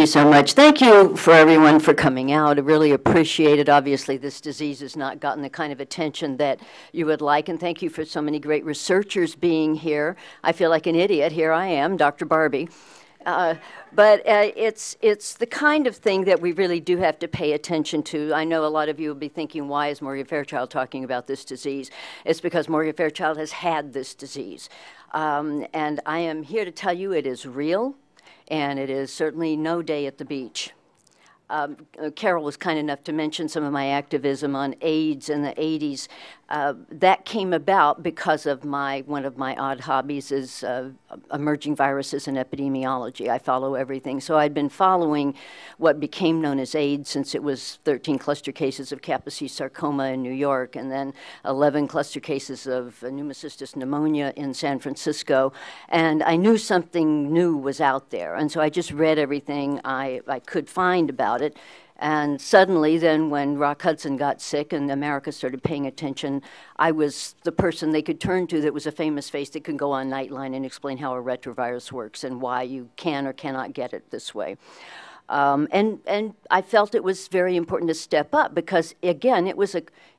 you so much. Thank you for everyone for coming out. I really appreciate it. Obviously, this disease has not gotten the kind of attention that you would like, and thank you for so many great researchers being here. I feel like an idiot. Here I am, Dr. Barbie. But it's the kind of thing that we really do have to pay attention to. I know a lot of you will be thinking, why is Morgan Fairchild talking about this disease? It's because Morgan Fairchild has had this disease. And I am here to tell you it is real. And it is certainly no day at the beach. Carol was kind enough to mention some of my activism on AIDS in the 80s. That came about because of one of my odd hobbies is emerging viruses and epidemiology. I follow everything. So I'd been following what became known as AIDS since it was 13 cluster cases of Kaposi sarcoma in New York, and then 11 cluster cases of pneumocystis pneumonia in San Francisco. And I knew something new was out there. And so I just read everything I could find about it. And suddenly then when Rock Hudson got sick and America started paying attention, I was the person they could turn to that was a famous face that could go on Nightline and explain how a retrovirus works and why you can or cannot get it this way. And I felt it was very important to step up because, again,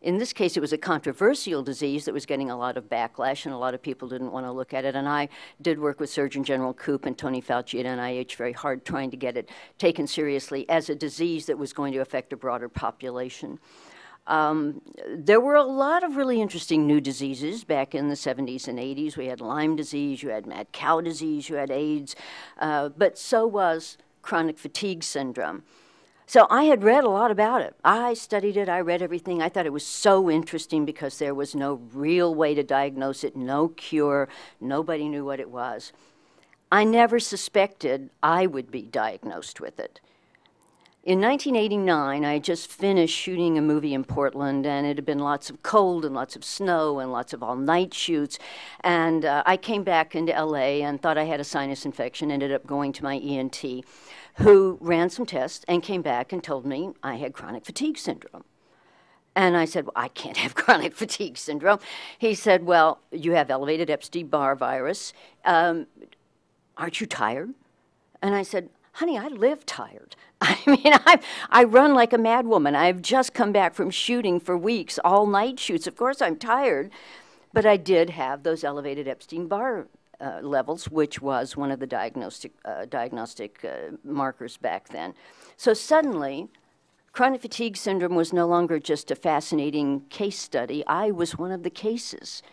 in this case, it was a controversial disease that was getting a lot of backlash, and a lot of people didn't want to look at it. And I did work with Surgeon General Koop and Tony Fauci at NIH very hard trying to get it taken seriously as a disease that was going to affect a broader population. There were a lot of really interesting new diseases back in the 70s and 80s. We had Lyme disease, you had mad cow disease, you had AIDS, but so was chronic fatigue syndrome. So I had read a lot about it. I studied it, I read everything. I thought it was so interesting because there was no real way to diagnose it, no cure, nobody knew what it was. I never suspected I would be diagnosed with it. In 1989, I had just finished shooting a movie in Portland, and it had been lots of cold and lots of snow and lots of all-night shoots. And I came back into LA and thought I had a sinus infection, ended up going to my ENT, who ran some tests and came back and told me I had chronic fatigue syndrome. And I said, well, I can't have chronic fatigue syndrome. He said, well, you have elevated Epstein-Barr virus. Aren't you tired? And I said, honey, I live tired. I mean, I run like a mad woman. I've just come back from shooting for weeks, all-night shoots. Of course, I'm tired. But I did have those elevated Epstein-Barr levels, which was one of the diagnostic markers back then. So suddenly, chronic fatigue syndrome was no longer just a fascinating case study. I was one of the cases.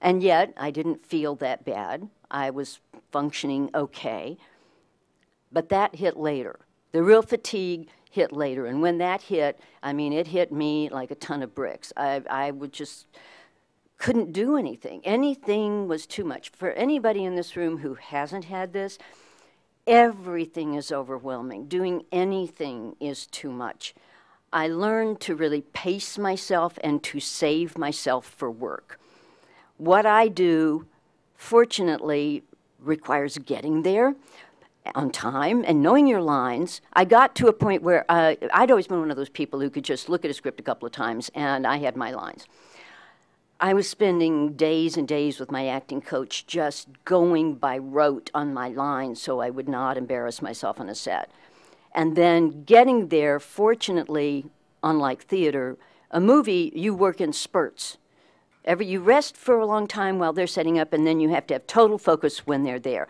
And yet, I didn't feel that bad. I was functioning okay. But that hit later. The real fatigue hit later. And when that hit, I mean, it hit me like a ton of bricks. I would just couldn't do anything. Anything was too much. For anybody in this room who hasn't had this, everything is overwhelming. Doing anything is too much. I learned to really pace myself and to save myself for work. What I do, fortunately, requires getting there on time and knowing your lines. I got to a point where I'd always been one of those people who could just look at a script a couple of times and I had my lines. I was spending days and days with my acting coach just going by rote on my lines so I would not embarrass myself on a set. And then getting there, fortunately, unlike theater, a movie, you work in spurts. You rest for a long time while they're setting up, and then you have to have total focus when they're there.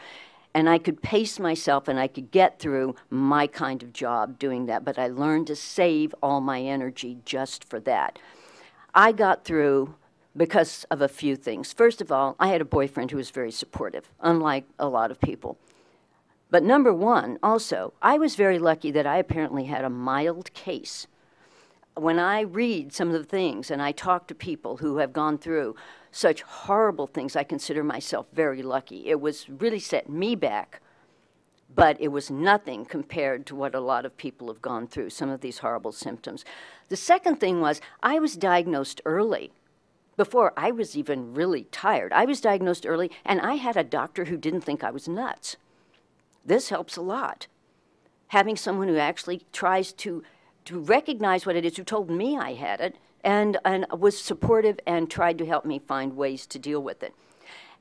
And I could pace myself and I could get through my kind of job doing that, but I learned to save all my energy just for that. I got through because of a few things. First of all, I had a boyfriend who was very supportive, unlike a lot of people. But number one, also, I was very lucky that I apparently had a mild case. When I read some of the things and I talk to people who have gone through such horrible things, I consider myself very lucky. It was really set me back, but it was nothing compared to what a lot of people have gone through, some of these horrible symptoms. The second thing was I was diagnosed early. Before I was even really tired. I was diagnosed early, and I had a doctor who didn't think I was nuts. This helps a lot. Having someone who actually tries to recognize what it is, who told me I had it, and was supportive and tried to help me find ways to deal with it.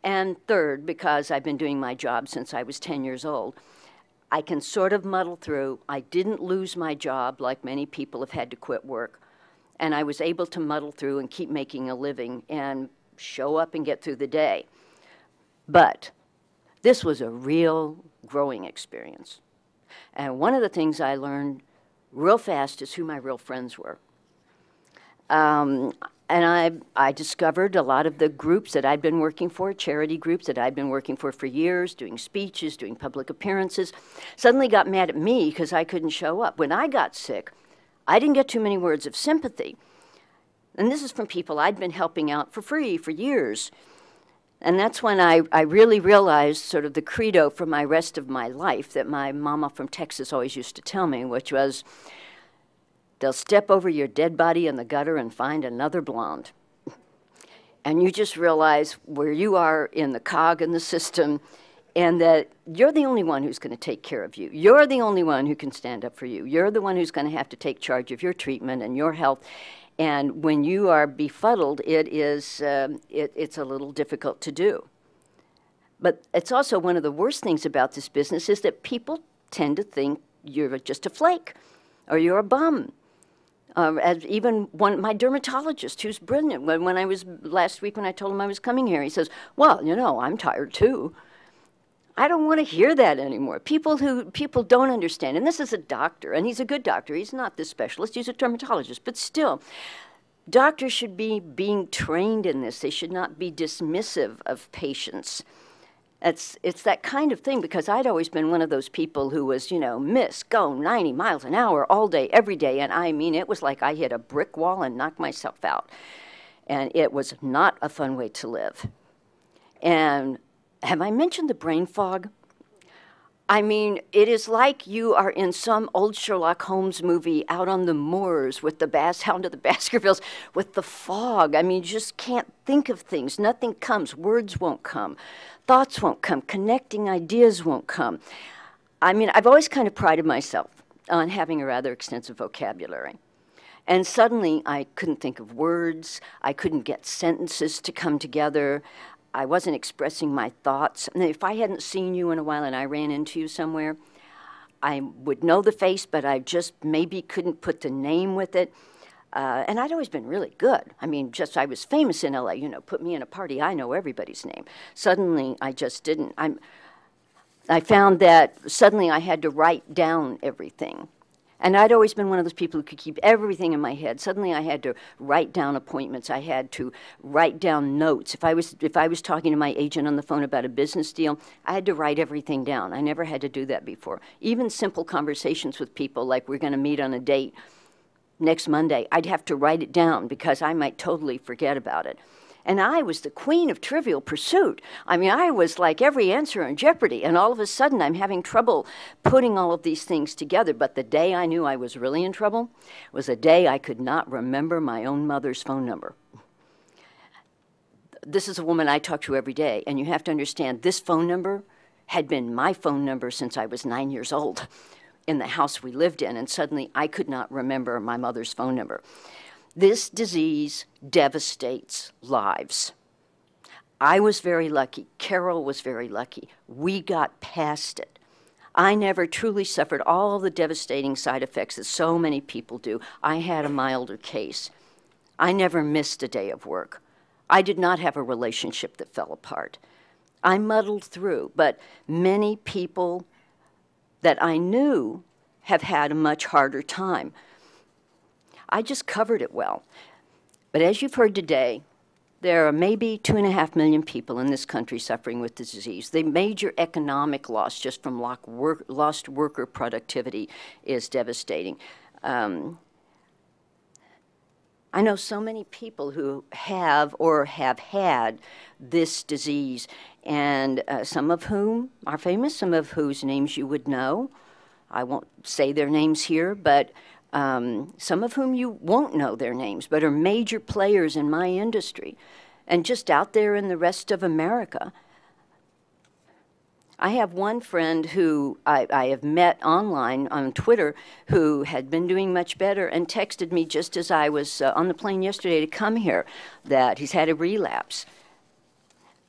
And third, because I've been doing my job since I was 10 years old, I can sort of muddle through. I didn't lose my job like many people have had to quit work. And I was able to muddle through and keep making a living and show up and get through the day. But this was a real growing experience. And one of the things I learned real fast is who my real friends were. And I discovered a lot of the groups that I'd been working for, charity groups that I'd been working for years, doing speeches, doing public appearances, suddenly got mad at me because I couldn't show up. When I got sick, I didn't get too many words of sympathy. And this is from people I'd been helping out for free for years. And that's when I really realized sort of the credo for my rest of my life that my mama from Texas always used to tell me, which was, they'll step over your dead body in the gutter and find another blonde. And you just realize where you are in the cog in the system, and that you're the only one who's going to take care of you. You're the only one who can stand up for you. You're the one who's going to have to take charge of your treatment and your health. And when you are befuddled, it's a little difficult to do. But it's also one of the worst things about this business is that people tend to think you're just a flake or you're a bum. As even my dermatologist, who's brilliant, when I was last week when I told him I was coming here, he says, well, you know, I'm tired too. I don't want to hear that anymore. People don't understand, and this is a doctor, and he's a good doctor. He's not this specialist, he's a dermatologist, but still, doctors should be being trained in this. They should not be dismissive of patients. It's that kind of thing, because I'd always been one of those people who was, you know, go 90 miles an hour all day, every day, and I mean, it was like I hit a brick wall and knocked myself out. And it was not a fun way to live. And have I mentioned the brain fog? I mean, it is like you are in some old Sherlock Holmes movie out on the moors with the Hound of the Baskervilles with the fog. I mean, you just can't think of things. Nothing comes. Words won't come. Thoughts won't come. Connecting ideas won't come. I mean, I've always kind of prided myself on having a rather extensive vocabulary. And suddenly I couldn't think of words. I couldn't get sentences to come together. I wasn't expressing my thoughts. And if I hadn't seen you in a while and I ran into you somewhere, I would know the face, but I just maybe couldn't put the name with it. And I'd always been really good. I mean, I was famous in LA, you know, put me in a party, I know everybody's name. Suddenly, I just didn't. I found that suddenly I had to write down everything. And I'd always been one of those people who could keep everything in my head. Suddenly I had to write down appointments. I had to write down notes. If I was talking to my agent on the phone about a business deal, I had to write everything down. I never had to do that before. Even simple conversations with people, like we're going to meet on a date next Monday, I'd have to write it down because I might totally forget about it. And I was the queen of Trivial Pursuit. I mean, I was like every answer in Jeopardy, and all of a sudden I'm having trouble putting all of these things together. But the day I knew I was really in trouble was a day I could not remember my own mother's phone number. This is a woman I talk to every day, and you have to understand, this phone number had been my phone number since I was 9 years old in the house we lived in, and suddenly I could not remember my mother's phone number. This disease devastates lives. I was very lucky. Carol was very lucky. We got past it. I never truly suffered all the devastating side effects that so many people do. I had a milder case. I never missed a day of work. I did not have a relationship that fell apart. I muddled through, but many people that I knew have had a much harder time. I just covered it well. But as you've heard today, there are maybe 2.5 million people in this country suffering with the disease. The major economic loss just from lost worker productivity is devastating. I know so many people who have or have had this disease, and some of whom are famous, some of whose names you would know. I won't say their names here, but some of whom you won't know their names, but are major players in my industry and just out there in the rest of America. I have one friend who I have met online on Twitter who had been doing much better and texted me just as I was on the plane yesterday to come here that he's had a relapse.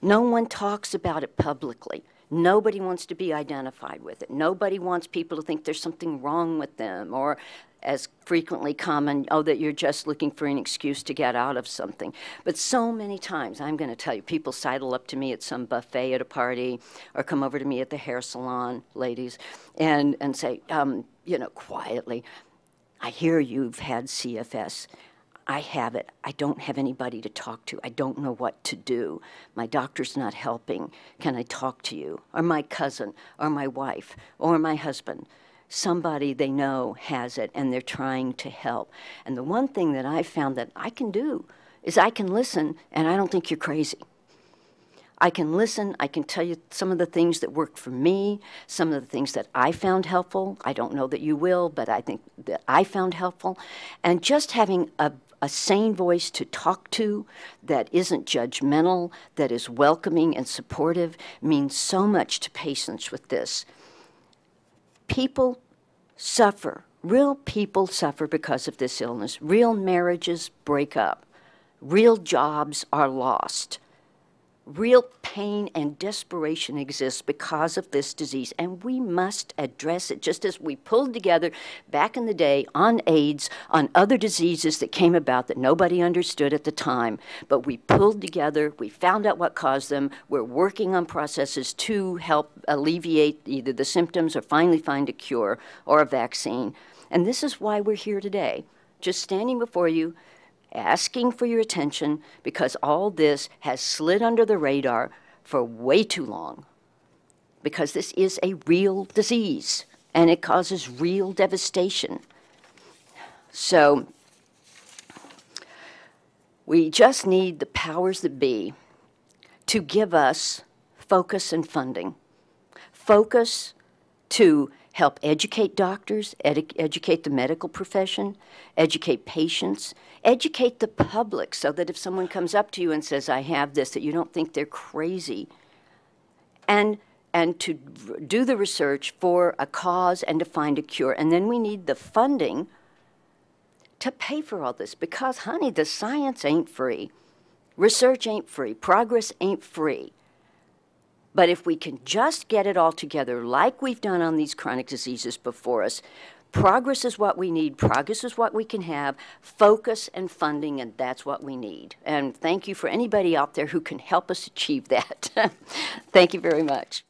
No one talks about it publicly. Nobody wants to be identified with it. Nobody wants people to think there's something wrong with them, or as frequently common, oh, that you're just looking for an excuse to get out of something. But so many times, I'm going to tell you, people sidle up to me at some buffet at a party, or come over to me at the hair salon, ladies, and say, you know, quietly, I hear you've had CFS. I have it. I don't have anybody to talk to. I don't know what to do. My doctor's not helping. Can I talk to you? Or my cousin, or my wife, or my husband. Somebody they know has it, and they're trying to help. And the one thing that I found that I can do is I can listen, and I don't think you're crazy. I can listen, I can tell you some of the things that worked for me, some of the things that I found helpful. I don't know that you will, but I think that I found helpful. And just having a sane voice to talk to that isn't judgmental, that is welcoming and supportive, means so much to patients with this. People suffer. Real people suffer because of this illness. Real marriages break up. Real jobs are lost. Real pain and desperation exists because of this disease, and we must address it, just as we pulled together back in the day on AIDS, on other diseases that came about that nobody understood at the time. But we pulled together, we found out what caused them, we're working on processes to help alleviate either the symptoms or finally find a cure or a vaccine. And this is why we're here today, just standing before you, asking for your attention, because all this has slid under the radar for way too long, because this is a real disease and it causes real devastation. So we just need the powers that be to give us focus and funding. Focus to help educate doctors, educate the medical profession, educate patients, educate the public, so that if someone comes up to you and says, I have this, that you don't think they're crazy. And to do the research for a cause and to find a cure. And then we need the funding to pay for all this, because, honey, the science ain't free. Research ain't free. Progress ain't free. But if we can just get it all together like we've done on these chronic diseases before us, progress is what we need. Progress is what we can have. Focus and funding, and that's what we need. And thank you for anybody out there who can help us achieve that. Thank you very much.